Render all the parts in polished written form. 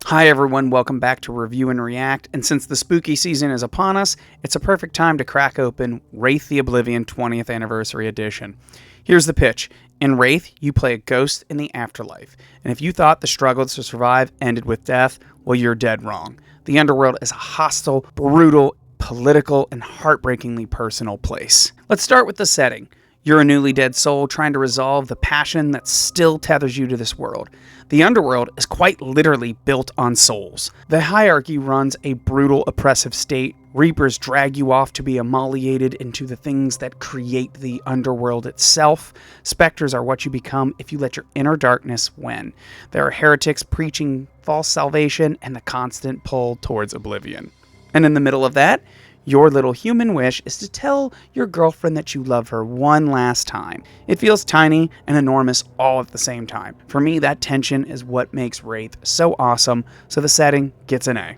Hi everyone, welcome back to Review and React, and since the spooky season is upon us, it's a perfect time to crack open Wraith the Oblivion 20th Anniversary Edition. Here's the pitch. In Wraith, you play a ghost in the afterlife, and if you thought the struggle to survive ended with death, well, you're dead wrong. The Underworld is a hostile, brutal, political, and heartbreakingly personal place. Let's start with the setting. You're a newly dead soul trying to resolve the passion that still tethers you to this world. The Underworld is quite literally built on souls. The hierarchy runs a brutal, oppressive state. Reapers drag you off to be immolated into the things that create the Underworld itself. Specters are what you become if you let your inner darkness win. There are heretics preaching false salvation and the constant pull towards oblivion. And in the middle of that, your little human wish is to tell your girlfriend that you love her one last time. It feels tiny and enormous all at the same time. For me, that tension is what makes Wraith so awesome, so the setting gets an A.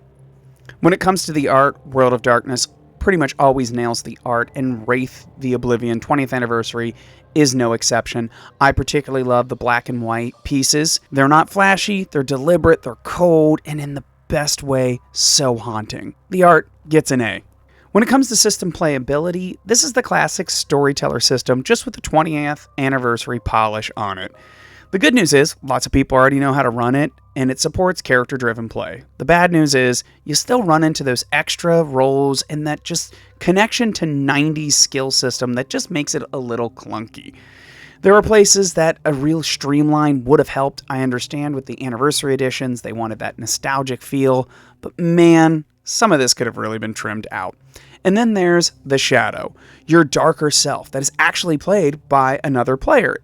When it comes to the art, World of Darkness pretty much always nails the art, and Wraith the Oblivion 20th Anniversary is no exception. I particularly love the black and white pieces. They're not flashy, they're deliberate, they're cold, and in the best way, so haunting. The art gets an A. When it comes to system playability, this is the classic Storyteller system, just with the 20th anniversary polish on it. The good news is, lots of people already know how to run it, and it supports character-driven play. The bad news is, you still run into those extra roles and that just connection to 90s skill system that just makes it a little clunky. There are places that a real streamline would have helped. I understand with the anniversary editions, they wanted that nostalgic feel, but man, some of this could have really been trimmed out. And then there's the Shadow, your darker self that is actually played by another player,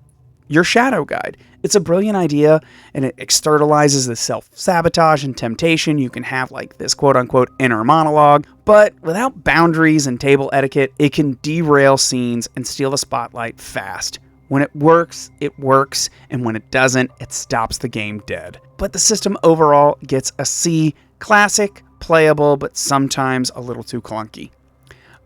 your Shadowguide. It's a brilliant idea, and it externalizes the self-sabotage and temptation. You can have like this quote-unquote inner monologue, but without boundaries and table etiquette, it can derail scenes and steal the spotlight fast. When it works, and when it doesn't, it stops the game dead. But the system overall gets a C, classic, playable, but sometimes a little too clunky.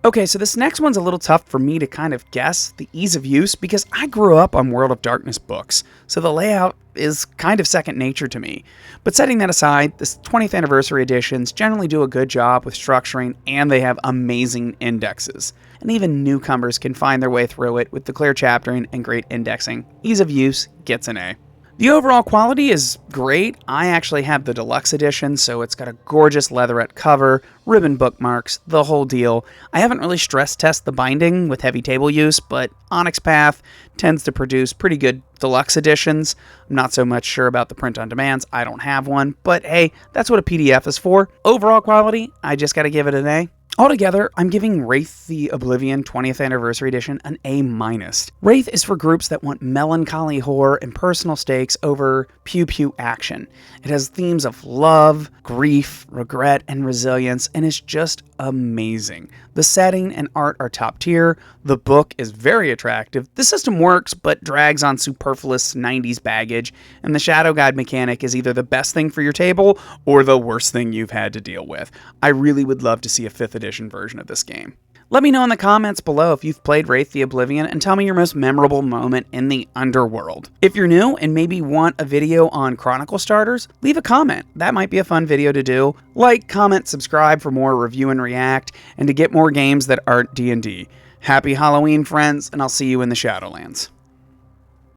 Okay, so this next one's a little tough for me to kind of guess the ease of use because I grew up on World of Darkness books, so the layout is kind of second nature to me. But setting that aside, the 20th anniversary editions generally do a good job with structuring and they have amazing indexes. And even newcomers can find their way through it with the clear chaptering and great indexing. Ease of use gets an A. The overall quality is great. I actually have the Deluxe edition, so it's got a gorgeous leatherette cover, ribbon bookmarks, the whole deal. I haven't really stress tested the binding with heavy table use, but Onyx Path tends to produce pretty good Deluxe editions. I'm not so much sure about the print on demands. I don't have one, but hey, that's what a PDF is for. Overall quality, I just gotta give it an A. Altogether, I'm giving Wraith the Oblivion 20th Anniversary Edition an A-. Wraith is for groups that want melancholy horror and personal stakes over pew-pew action. It has themes of love, grief, regret, and resilience, and is just amazing. The setting and art are top tier, the book is very attractive, the system works but drags on superfluous 90s baggage, and the Shadowguide mechanic is either the best thing for your table or the worst thing you've had to deal with. I really would love to see a 5th edition version of this game. Let me know in the comments below if you've played Wraith the Oblivion and tell me your most memorable moment in the Underworld. If you're new and maybe want a video on Chronicle starters, leave a comment. That might be a fun video to do. Like, comment, subscribe for more Review and React, and to get more games that aren't D&D. Happy Halloween, friends, and I'll see you in the Shadowlands.